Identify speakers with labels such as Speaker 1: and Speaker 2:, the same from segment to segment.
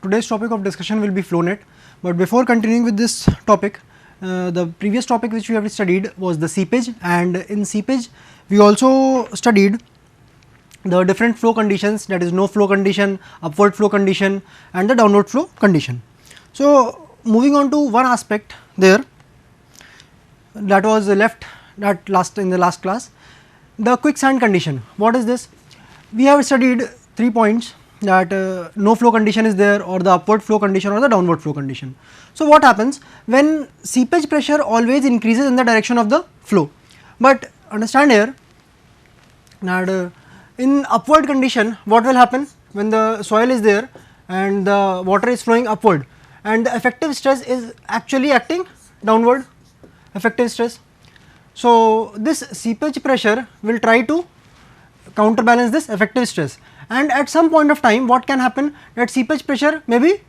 Speaker 1: today's topic of discussion will be flow net, but before continuing with this topic, the previous topic which we have studied was the seepage, and in seepage we also studied the different flow conditions, that is no flow condition, upward flow condition and the downward flow condition. So, moving on to one aspect there that was left in the last class, the quicksand condition. What is this? We have studied 3 points, that no flow condition is there, or the upward flow condition or the downward flow condition. So, what happens when seepage pressure always increases in the direction of the flow, but understand here that in upward condition what will happen when the soil is there and the water is flowing upward and the effective stress is actually acting downward, effective stress. So, this seepage pressure will try to counterbalance this effective stress, and at some point of time what can happen, that seepage pressure may be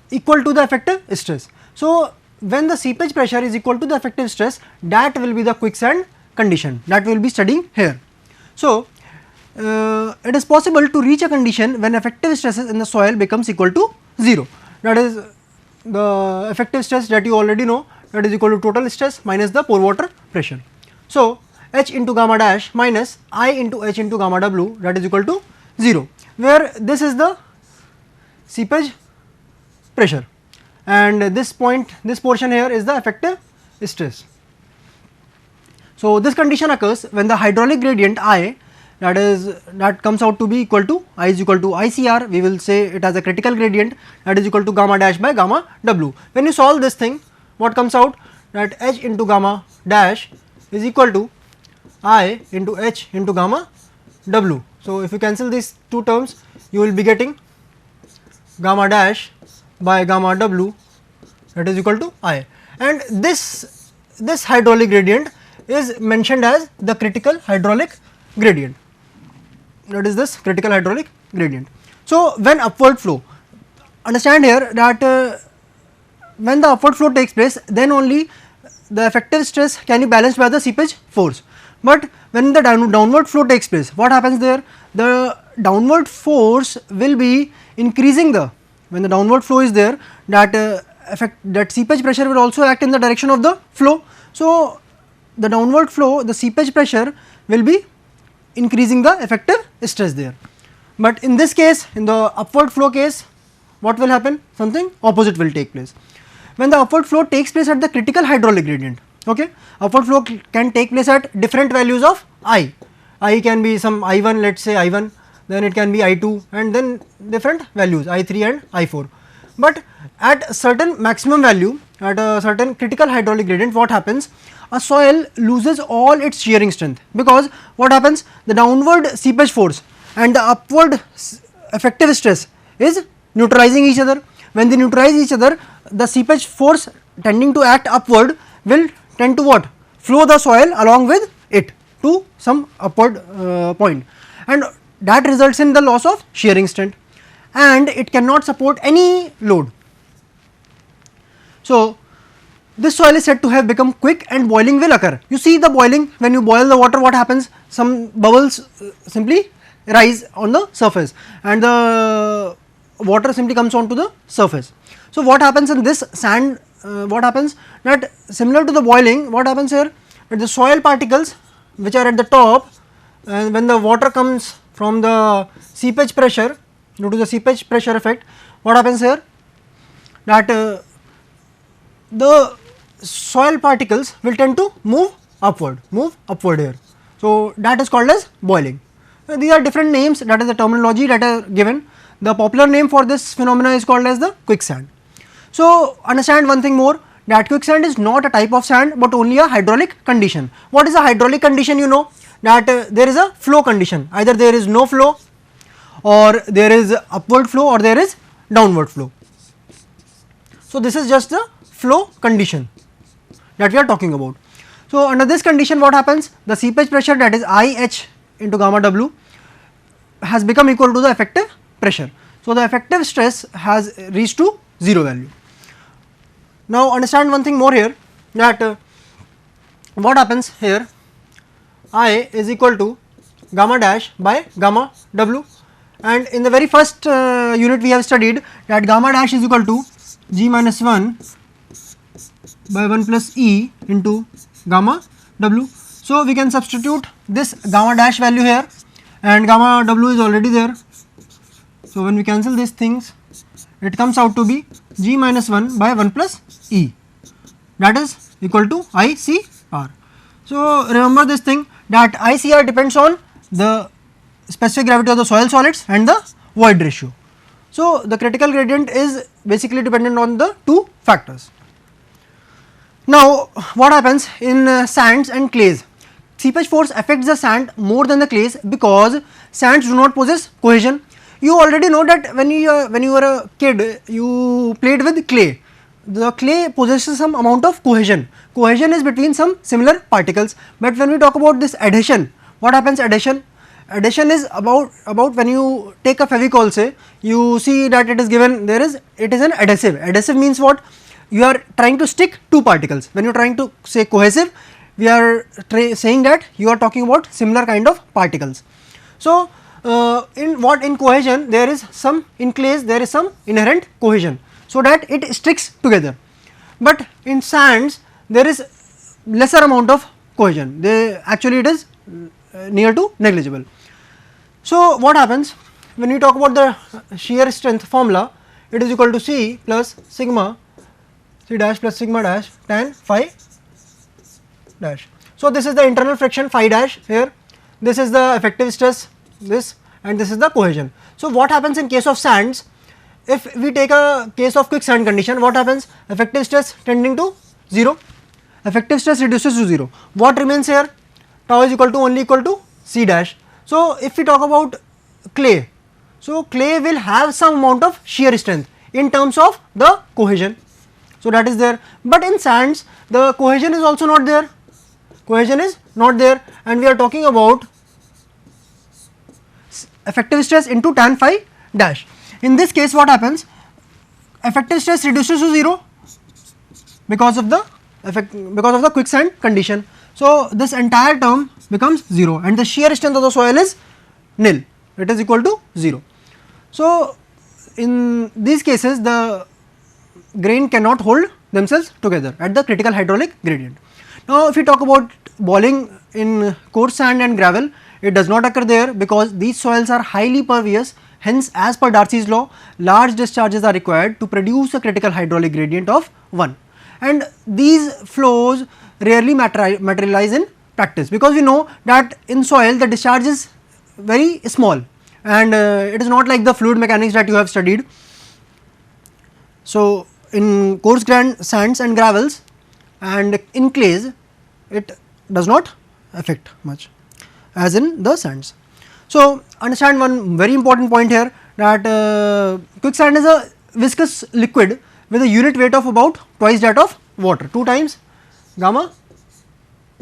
Speaker 1: equal to the effective stress. So, when the seepage pressure is equal to the effective stress, that will be the quicksand condition that we will be studying here. So, it is possible to reach a condition when effective stresses in the soil becomes equal to 0, that is the effective stress that you already know, that is equal to total stress minus the pore water pressure. So, H into gamma dash minus I into H into gamma W, that is equal to 0, where this is the seepage pressure and this portion here is the effective stress. So, this condition occurs when the hydraulic gradient I, that comes out to be equal to I is equal to ICR, we will say it as a critical gradient, that is equal to gamma dash by gamma W. When you solve this thing, what comes out, that H into gamma dash is equal to I into H into gamma W. So, if you cancel these two terms, you will be getting gamma dash by gamma W, that is equal to I, and this hydraulic gradient is mentioned as the critical hydraulic gradient, that is this critical hydraulic gradient. So, when upward flow, understand here that when the upward flow takes place, then only the effective stress can be balanced by the seepage force, but when the downward flow takes place, what happens there, the downward force will be increasing when the downward flow is there, that seepage pressure will also act in the direction of the flow. So, the downward flow, the seepage pressure will be increasing the effective stress there, but in this case, in the upward flow case, what will happen, something opposite will take place. When the upward flow takes place at the critical hydraulic gradient, okay, upward flow can take place at different values of I can be some I1, let us say I1, then it can be I2 and then different values I3 and I4, but at a certain maximum value, at a certain critical hydraulic gradient, what happens, a soil loses all its shearing strength, because what happens, the downward seepage force and the upward effective stress is neutralizing each other. When they neutralize each other, the seepage force tending to act upward will tend to what, flow the soil along with it to some upward point, and that results in the loss of shearing strength and it cannot support any load. So, this soil is said to have become quick and boiling will occur. You see the boiling, when you boil the water, what happens, some bubbles simply rise on the surface and the water simply comes onto the surface. So, what happens in this sand, what happens, that similar to the boiling, what happens here, that the soil particles which are at the top, and when the water comes from the seepage pressure, due to the seepage pressure effect, what happens here, that the soil particles will tend to move upward here. So, that is called as boiling. These are different names, that is the terminology that are given. The popular name for this phenomena is called as the quicksand. So, understand one thing more, that quicksand is not a type of sand, but only a hydraulic condition. What is a hydraulic condition? You know that there is a flow condition, either there is no flow or there is upward flow or there is downward flow. So, this is just the flow condition that we are talking about. So, under this condition what happens, the seepage pressure, that is IH into gamma W, has become equal to the effective pressure. So, the effective stress has reached to 0 value. Now, understand one thing more here, that what happens here, I is equal to gamma dash by gamma W, and in the very first unit we have studied that gamma dash is equal to G minus 1 by 1 plus E into gamma W. So, we can substitute this gamma dash value here and gamma W is already there. So, when we cancel these things, it comes out to be G minus 1 by 1 plus E, that is equal to ICR. So, remember this thing that ICR depends on the specific gravity of the soil solids and the void ratio. So, the critical gradient is basically dependent on the two factors. Now, what happens in sands and clays? Seepage force affects the sand more than the clays because sands do not possess cohesion. You already know that when you were a kid, you played with clay. The clay possesses some amount of cohesion. Cohesion is between some similar particles. But when we talk about this adhesion, what happens adhesion? Adhesion is about when you take a Fevicol, say, you see that it is given, it is an adhesive. Adhesive means what? You are trying to stick two particles. When you are trying to say cohesive, we are saying that you are talking about similar kind of particles. So, in cohesion there is some, in clays there is some inherent cohesion, so that it sticks together, but in sands there is lesser amount of cohesion, actually it is near to negligible. So, what happens when we talk about the shear strength formula, it is equal to C plus sigma C dash plus sigma dash tan phi dash. So, this is the internal friction phi dash here, this is the effective stress this, and this is the cohesion. So, what happens in case of sands? If we take a case of quicksand condition, what happens? Effective stress tending to 0, effective stress reduces to 0. What remains here? Tau is only equal to C dash. So, if we talk about clay, so clay will have some amount of shear strength in terms of the cohesion. So, that is there, but in sands the cohesion is also not there, and we are talking about effective stress into tan phi dash. In this case what happens? Effective stress reduces to 0 because of the quicksand condition. So, this entire term becomes 0 and the shear strength of the soil is nil, it is equal to 0. So, in these cases the grain cannot hold themselves together at the critical hydraulic gradient. Now, if we talk about boiling in coarse sand and gravel, it does not occur there because these soils are highly pervious, hence as per Darcy's law large discharges are required to produce a critical hydraulic gradient of 1, and these flows rarely materialize in practice because we know that in soil the discharge is very small and it is not like the fluid mechanics that you have studied. So, in coarse grained sands and gravels and in clays it does not affect much as in the sands. So, understand one very important point here that quicksand is a viscous liquid with a unit weight of about twice that of water, 2 times gamma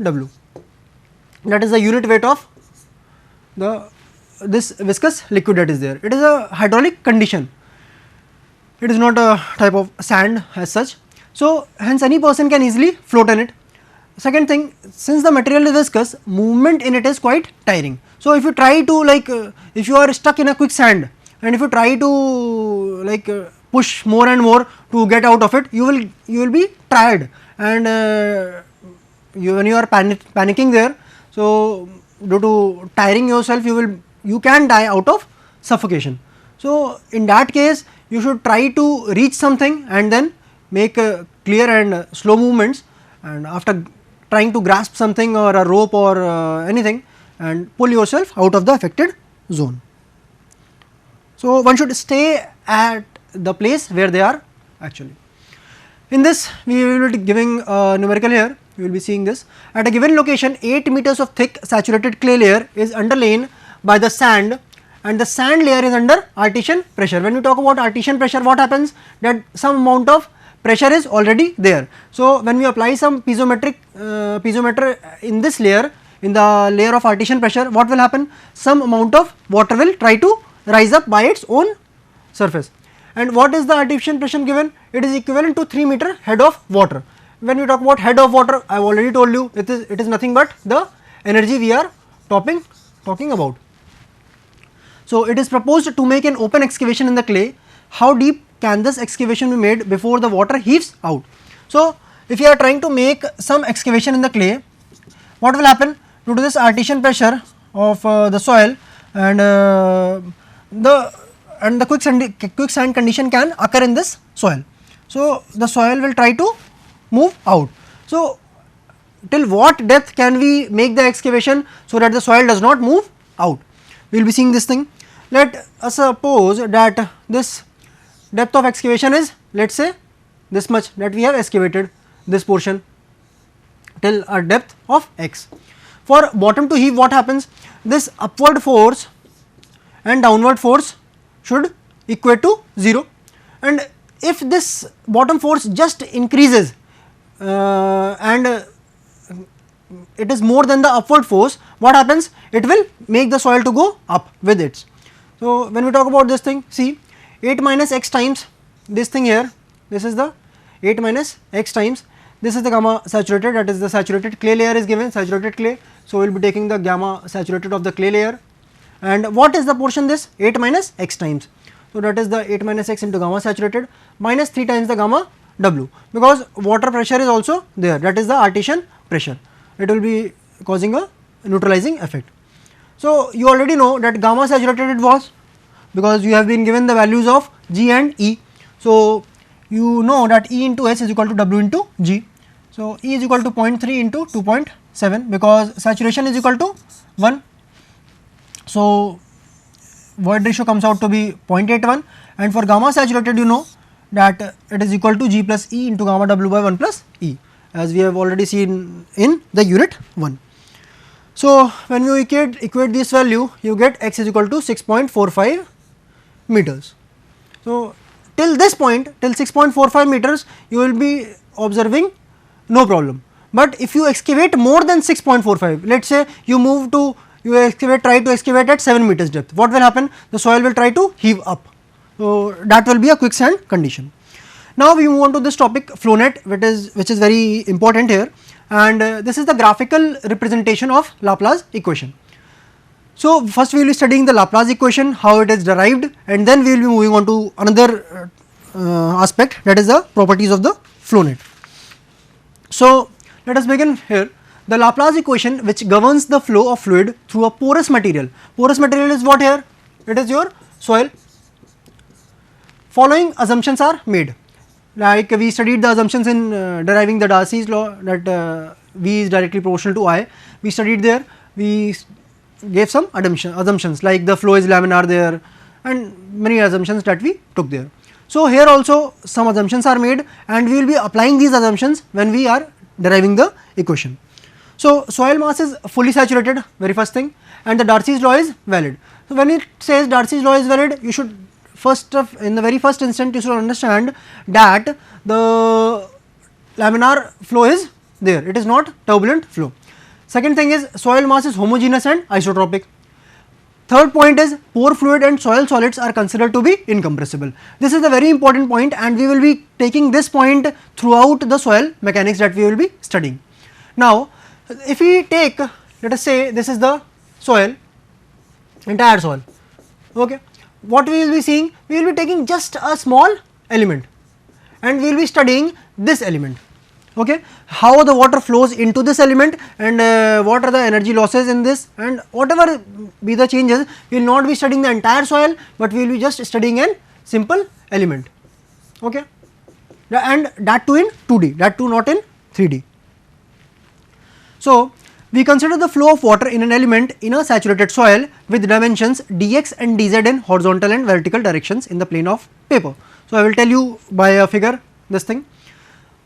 Speaker 1: W, that is the unit weight of this viscous liquid that is there. It is a hydraulic condition, it is not a type of sand as such. So, hence any person can easily float in it. Second thing, since the material is viscous, movement in it is quite tiring. So, if you try to if you are stuck in a quicksand and if you try to push more and more to get out of it, you will be tired, and when you are panicking there, so due to tiring yourself you can die out of suffocation. So, in that case you should try to reach something and then make clear and slow movements, and after trying to grasp something or a rope or anything and pull yourself out of the affected zone. So, one should stay at the place where they are actually. In this we will be giving numerical here, we will be seeing this. At a given location 8 meters of thick saturated clay layer is underlain by the sand and the sand layer is under artesian pressure. When we talk about artesian pressure, what happens? That some amount of pressure is already there. So, when we apply some piezometer in this layer, in the layer of artesian pressure, what will happen? Some amount of water will try to rise up by its own surface. And what is the artesian pressure given? It is equivalent to 3 meter head of water. When we talk about head of water, I have already told you it is nothing but the energy we are talking about. So, it is proposed to make an open excavation in the clay. How deep can this excavation be made before the water heaves out? So, if you are trying to make some excavation in the clay, what will happen? Due to this artesian pressure of the soil and the quicksand condition can occur in this soil. So, the soil will try to move out. So, till what depth can we make the excavation so that the soil does not move out? We will be seeing this thing. Let us suppose that this depth of excavation is, let us say, this much, that we have excavated this portion till a depth of x. For bottom to heave, what happens? This upward force and downward force should equate to 0, and if this bottom force just increases and it is more than the upward force, what happens? It will make the soil to go up with it. So, when we talk about this thing, see 8 minus x times this thing here, this is the 8 minus x times, this is the gamma saturated, that is the saturated clay layer is given, saturated clay. So, we will be taking the gamma saturated of the clay layer, and what is the portion? This 8 minus x times. So, that is the 8 minus x into gamma saturated minus 3 times the gamma W, because water pressure is also there, that is the artesian pressure, it will be causing a neutralizing effect. So, you already know that gamma saturated it was, because you have been given the values of G and E. So, you know that E into S is equal to W into G. So, E is equal to 0.3 into 2.7, because saturation is equal to 1. So, void ratio comes out to be 0.81, and for gamma saturated you know that it is equal to G plus E into gamma W by 1 plus E, as we have already seen in the unit 1. So, when you equate this value, you get x is equal to 6.45 meters. So, till this point, till 6.45 meters, you will be observing no problem. But if you excavate more than 6.45, let us say you excavate, try to excavate at 7 meters depth, what will happen? The soil will try to heave up. So, that will be a quicksand condition. Now, we move on to this topic, flow net, which is very important here, and this is the graphical representation of Laplace equation. So, first we will be studying the Laplace equation, how it is derived, and then we will be moving on to another aspect, that is the properties of the flow net. So, let us begin here. The Laplace equation which governs the flow of fluid through a porous material. Porous material is what here? It is your soil. Following assumptions are made. Like we studied the assumptions in deriving the Darcy's law, that V is directly proportional to I. We studied there, we gave some assumptions like the flow is laminar there, and many assumptions that we took there. So, here also some assumptions are made, and we will be applying these assumptions when we are deriving the equation. So, soil mass is fully saturated, very first thing, and the Darcy's law is valid. So, when it says Darcy's law is valid, you should in the very first instant you should understand that the laminar flow is there, it is not turbulent flow. Second thing is soil mass is homogeneous and isotropic. Third point is pore fluid and soil solids are considered to be incompressible. This is a very important point, and we will be taking this point throughout the soil mechanics that we will be studying. Now, if we take, let us say this is the soil, entire soil, okay. What we will be seeing? We will be taking just a small element, and we will be studying this element, okay. How the water flows into this element, and what are the energy losses in this, and whatever be the changes, we will not be studying the entire soil, but we will be just studying an simple element, okay, and that too in 2D, that too not in 3D. So, we consider the flow of water in an element in a saturated soil with dimensions dx and dz in horizontal and vertical directions in the plane of paper. So, I will tell you by a figure this thing.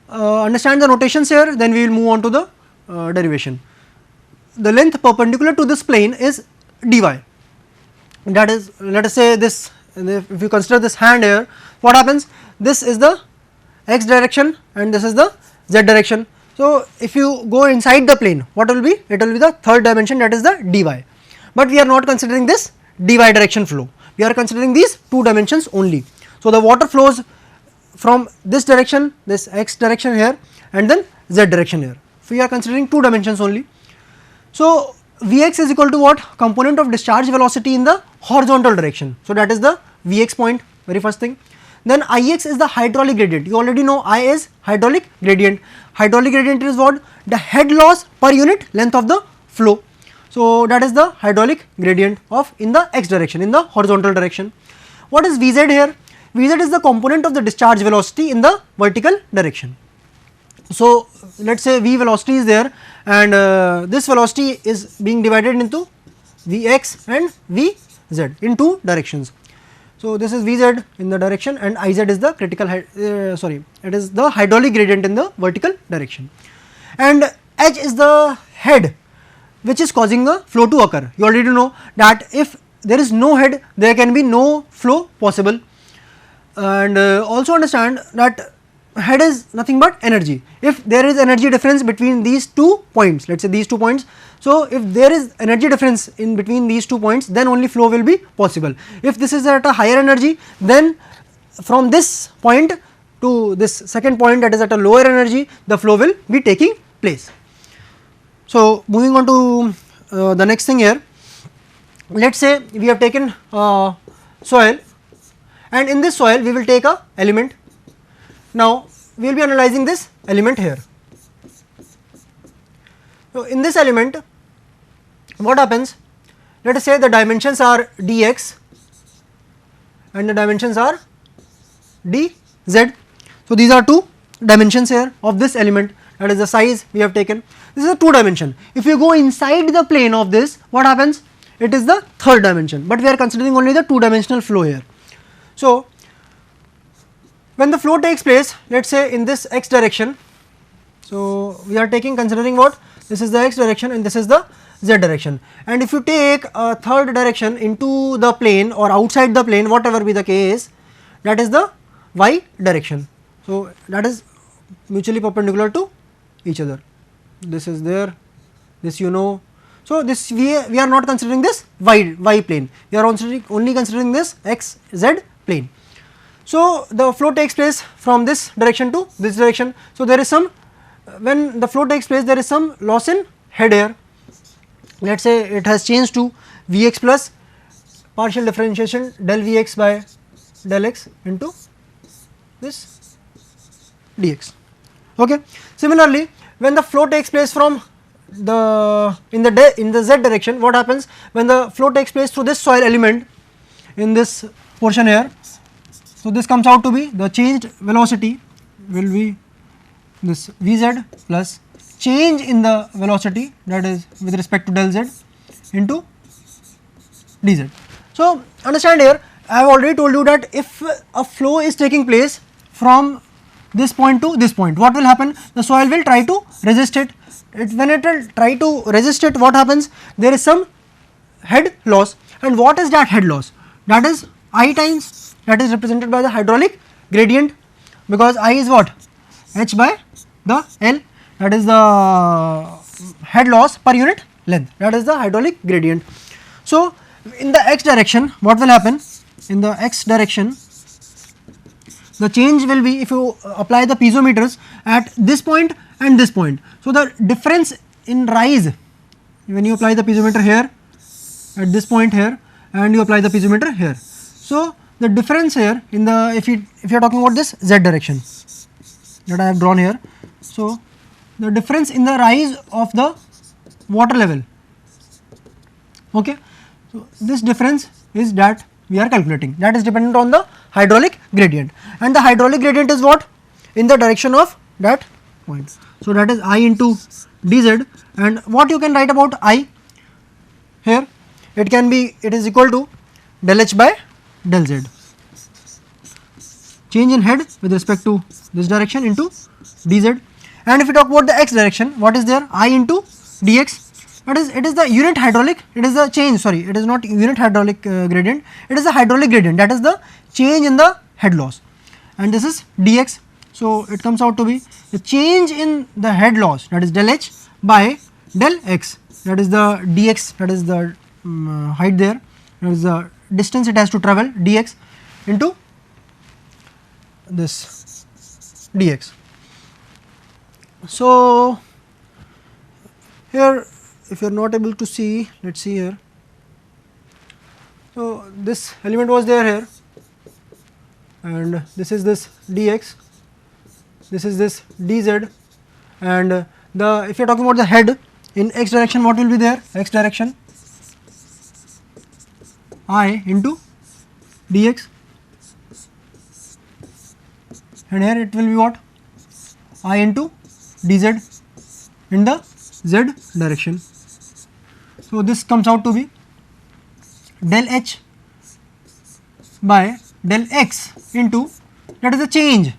Speaker 1: Understand the notations here, then we will move on to the derivation. The length perpendicular to this plane is dy, that is, let us say this, if you consider this hand here, what happens? This is the x direction and this is the z direction. So, if you go inside the plane, what will be? It will be the third dimension, that is the dy, but we are not considering this dy direction flow, we are considering these two dimensions only. So, the water flows from this direction, this x direction here, and then z direction here. So, we are considering two dimensions only. So, Vx is equal to what? Component of discharge velocity in the horizontal direction. So, that is the Vx point, very first thing. Then Ix is the hydraulic gradient. You already know I is hydraulic gradient. Hydraulic gradient is what? The head loss per unit length of the flow. So, that is the hydraulic gradient of in the x direction, in the horizontal direction. What is Vz here? Vz is the component of the discharge velocity in the vertical direction. So, let us say V velocity is there, and this velocity is being divided into Vx and Vz in two directions. So, this is Vz in the direction and Iz is the critical it is the hydraulic gradient in the vertical direction, and H is the head which is causing the flow to occur. You already know that if there is no head, there can be no flow possible, and also understand that head is nothing but energy. If there is energy difference between these 2 points, let us say these 2 points, so if there is energy difference in between these 2 points, then only flow will be possible. If this is at a higher energy, then from this point to this second point, that is at a lower energy, the flow will be taking place. So, moving on to the next thing here, let us say we have taken soil, and in this soil we will take a element. Now, we will be analyzing this element here. So, in this element, what happens? Let us say the dimensions are dx and the dimensions are dz. So, these are 2 dimensions here of this element, that is the size we have taken. This is a 2 dimension. If you go inside the plane of this, what happens? It is the 3rd dimension, but we are considering only the 2 dimensional flow here. So, when the flow takes place, let us say in this x direction, so we are considering what? This is the x direction and this is the z direction, and if you take a 3rd direction into the plane or outside the plane, whatever be the case, that is the y direction. So, that is mutually perpendicular to each other. This is there, this you know. So, this we are not considering this y plane, we are only considering this x z plane. So, the flow takes place from this direction to this direction. So, there is some, when the flow takes place, there is some loss in head here. Let us say it has changed to Vx plus partial differentiation del Vx by del x into this dx. Okay. Similarly, when the flow takes place from the in the z direction, what happens? When the flow takes place through this soil element in this portion here, so this comes out to be the changed velocity will be this Vz plus change in the velocity, that is with respect to del z into dz. So, understand here, I have already told you that if a flow is taking place from this point to this point, what will happen? The soil will try to resist it. When it will try to resist it, what happens? There is some head loss, and what is that head loss? That is I times, that is represented by the hydraulic gradient, because I is what? H by the L, that is the head loss per unit length, that is the hydraulic gradient. So, in the x direction, what will happen? In the x direction, the change will be, if you apply the piezometers at this point and this point. So, the difference in rise, when you apply the piezometer here at this point here and you apply the piezometer here. So, the difference here in the, if you are talking about this z direction that I have drawn here. So, the difference in the rise of the water level, okay. So, this difference is that we are calculating, that is dependent on the hydraulic gradient, and the hydraulic gradient is what? In the direction of that point. So, that is I into dz, and what you can write about I here? It can be, it is equal to del h by del z, change in head with respect to this direction into dz. And if we talk about the x direction, what is there? I into dx, that is, it is the unit hydraulic, it is the change, sorry, it is not unit hydraulic gradient, it is the hydraulic gradient, that is the change in the head loss, and this is dx. So, it comes out to be the change in the head loss, that is del h by del x, that is the dx, that is the height there, that is the distance it has to travel, dx into this dx. So, here if you are not able to see, let us see here. So, this element was there here, and this is this dx, this is this dz, and the if you are talking about the head in x direction, what will be there? X direction I into dx, and here it will be what? I into dz in the z direction. So, this comes out to be del h by del x into, that is the change,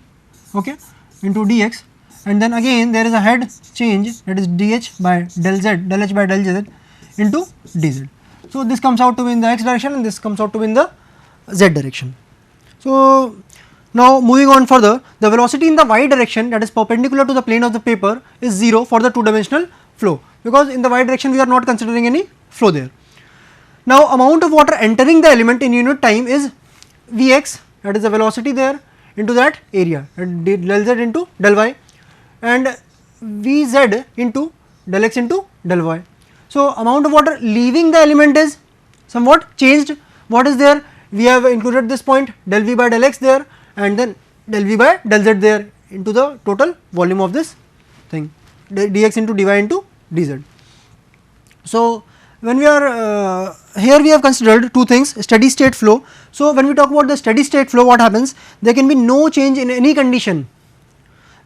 Speaker 1: okay, into dx, and then again there is a head change, that is dh by del z, del h by del z into dz. So, this comes out to be in the x direction and this comes out to be in the z direction. So, now moving on further, the velocity in the y direction, that is perpendicular to the plane of the paper, is 0 for the two dimensional flow, because in the y direction we are not considering any flow there. Now, amount of water entering the element in unit time is Vx, that is the velocity there, into that area, del z into del y, and Vz into del x into del y. So, amount of water leaving the element is somewhat changed. What is there? We have included this point del v by del x there, and then del v by del z there into the total volume of this thing, dx into dy into dz. So, when we are here we have considered two things, steady state flow. So, when we talk about the steady state flow, what happens? There can be no change in any condition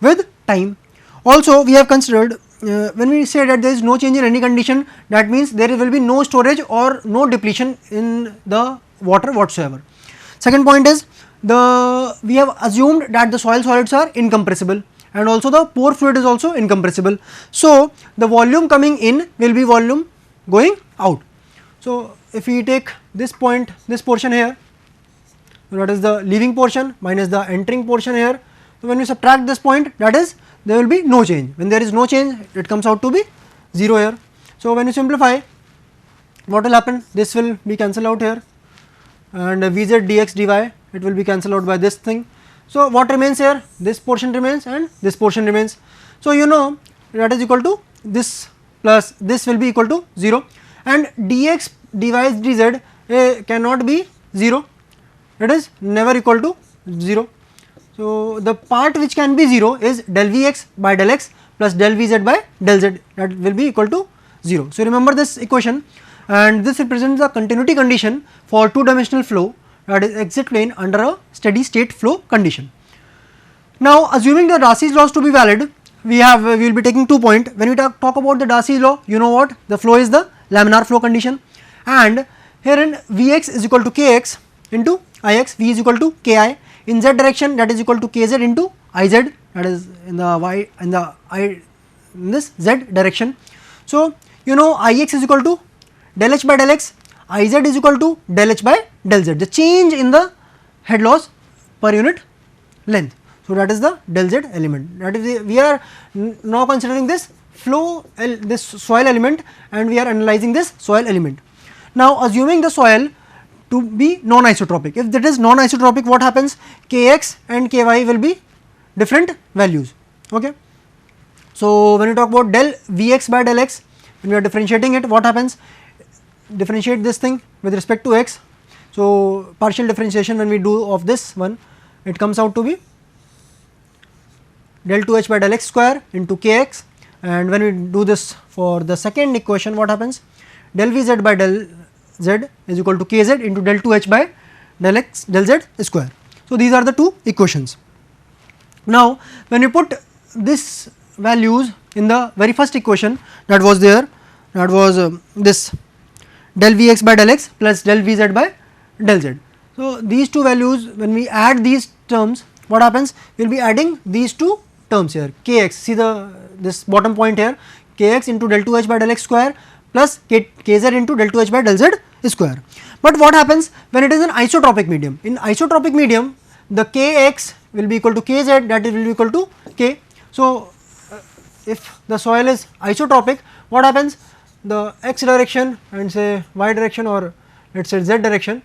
Speaker 1: with time. Also, we have considered when we say that there is no change in any condition, that means there will be no storage or no depletion in the water whatsoever. Second point is, we have assumed that the soil solids are incompressible, and also the pore fluid is also incompressible. So, the volume coming in will be volume going out. So, if we take this point, this portion here, that is the leaving portion minus the entering portion here. So, when we subtract this point, that is there will be no change. When there is no change, it comes out to be 0 here. So, when you simplify, what will happen? This will be cancelled out here, and Vz dx dy, it will be cancelled out by this thing. So, what remains here? This portion remains and this portion remains. So, you know that is equal to this plus this will be equal to 0, and dx dy dz cannot be 0, it is never equal to 0. So, the part which can be 0 is del Vx by del x plus del Vz by del z, that will be equal to 0. So, remember this equation, and this represents the continuity condition for two dimensional flow, that is exit plane under a steady state flow condition. Now, assuming the Darcy's laws to be valid, we will be taking 2 points. When we talk about the Darcy's law, you know what? The flow is the laminar flow condition, and herein Vx is equal to Kx into Ix, V is equal to Ki. In z direction, that is equal to Kz into Iz, that is in the y in the I in this z direction. So, you know Ix is equal to del h by del x, Iz is equal to del h by del z, the change in the head loss per unit length. So, that is the del z element, that is we are now considering this flow this soil element, and we are analyzing this soil element. Now, assuming the soil to be non-isotropic, if that is non-isotropic, what happens? Kx and Ky will be different values, okay. So, when you talk about del Vx by del x, when we are differentiating it, what happens? Differentiate this thing with respect to x. So, partial differentiation when we do of this one, it comes out to be del 2h by del x square into Kx, and when we do this for the second equation, what happens? Del Vz by del z is equal to Kz into del 2h by del x del z square. So, these are the two equations. Now, when you put this values in the very first equation that was there, that was this del Vx by del x plus del Vz by del z. So, these two values, when we add these terms, what happens? We will be adding these two terms here, Kx, see this bottom point here, Kx into del 2h by del x square plus Kz into del 2h by del z square. But what happens when it is an isotropic medium? In isotropic medium, the Kx will be equal to Kz, that will be equal to K. So, if the soil is isotropic, what happens? The x direction and say y direction, or let us say z direction,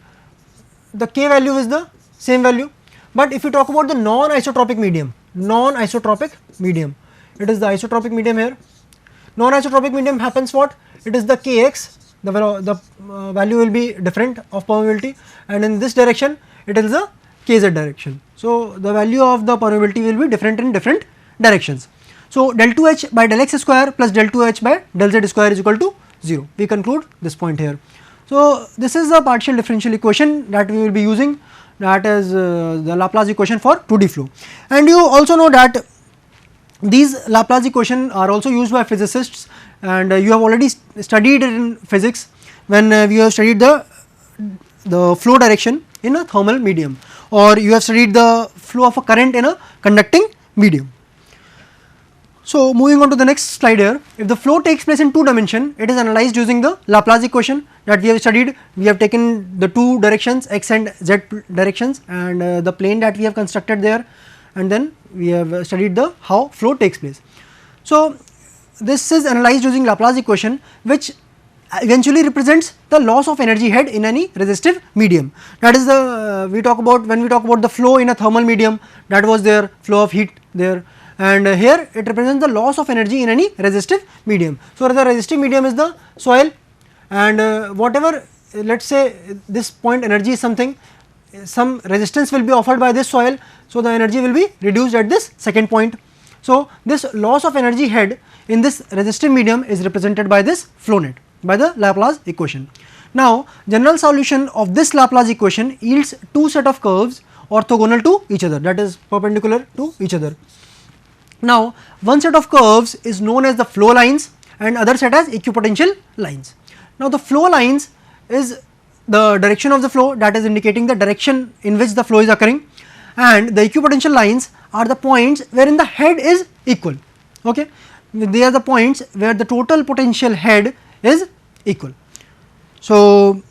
Speaker 1: the K value is the same value. But if you talk about the non-isotropic medium, it is the isotropic medium here. Non-isotropic medium happens what? It is the Kx the value will be different of permeability, and in this direction it is the kz direction. So, the value of the permeability will be different in different directions. So, del 2h by del x square plus del 2h by del z square is equal to 0. We conclude this point here. So, this is the partial differential equation that we will be using, that is the Laplace equation for 2D flow. And you also know that these Laplace equation are also used by physicists, and you have already studied it in physics when we have studied the flow direction in a thermal medium, or you have studied the flow of a current in a conducting medium. So, moving on to the next slide here, if the flow takes place in 2 dimension, it is analyzed using the Laplace equation that we have studied. We have taken the 2 directions, x and z directions, and the plane that we have constructed there, and then we have studied the how flow takes place. So, this is analyzed using Laplace equation, which eventually represents the loss of energy head in any resistive medium. That is the we talk about when we talk about the flow in a thermal medium, that was there, flow of heat there, and here it represents the loss of energy in any resistive medium. So, the resistive medium is the soil, and whatever, let us say this point energy is something, some resistance will be offered by this soil. So, the energy will be reduced at this second point. So, this loss of energy head in this resistive medium is represented by this flow net, by the Laplace equation. Now, general solution of this Laplace equation yields 2 set of curves orthogonal to each other, that is perpendicular to each other. Now, one set of curves is known as the flow lines and other set as equipotential lines. Now, the flow lines is the direction of the flow, that is indicating the direction in which the flow is occurring, and the equipotential lines are the points wherein the head is equal. Okay, they are the points where the total potential head is equal. So,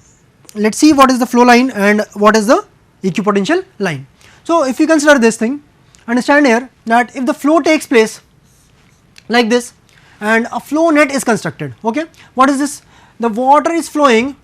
Speaker 1: let us see what is the flow line and what is the equipotential line. So, if you consider this thing, understand here that if the flow takes place like this and a flow net is constructed, okay, what is this? The water is flowing,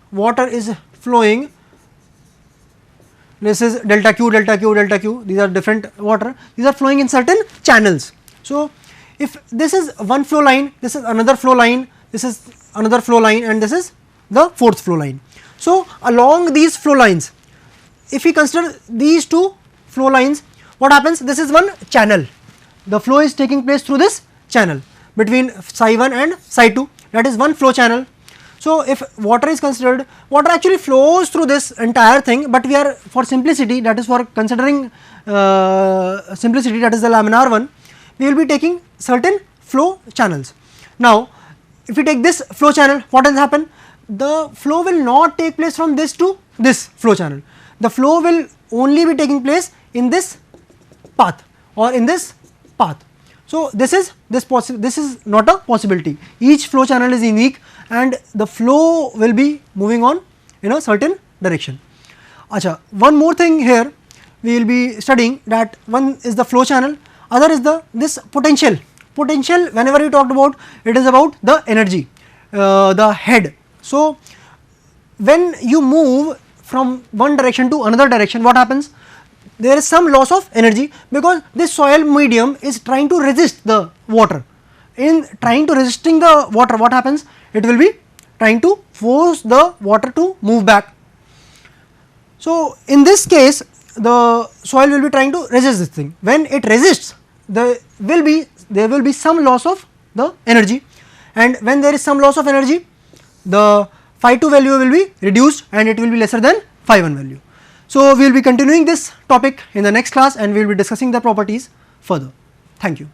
Speaker 1: this is delta q, delta q, delta q, these are different water, these are flowing in certain channels. So, if this is one flow line, this is another flow line, this is another flow line, and this is the fourth flow line. So, along these flow lines, if we consider these 2 flow lines, what happens? This is one channel, the flow is taking place through this channel between psi 1 and psi 2, that is one flow channel. So, if water is considered, water actually flows through this entire thing, but we are for simplicity, that is for considering simplicity, that is the laminar one, we will be taking certain flow channels. Now, if we take this flow channel, what will happen? The flow will not take place from this to this flow channel, the flow will only be taking place in this path or in this path. So, this is not a possibility, each flow channel is unique and the flow will be moving on in a certain direction. Acha, one more thing here we will be studying, that one is the flow channel, other is this potential. Potential, whenever we talked about, it is about the energy, the head. So, when you move from one direction to another direction, what happens? There is some loss of energy, because this soil medium is trying to resist the water. In trying to resisting the water, what happens? It will be trying to force the water to move back. So, in this case, the soil will be trying to resist this thing. When it resists, there will be some loss of the energy, and when there is some loss of energy, the phi 2 value will be reduced and it will be lesser than phi 1 value. So, we will be continuing this topic in the next class, and we will be discussing the properties further. Thank you.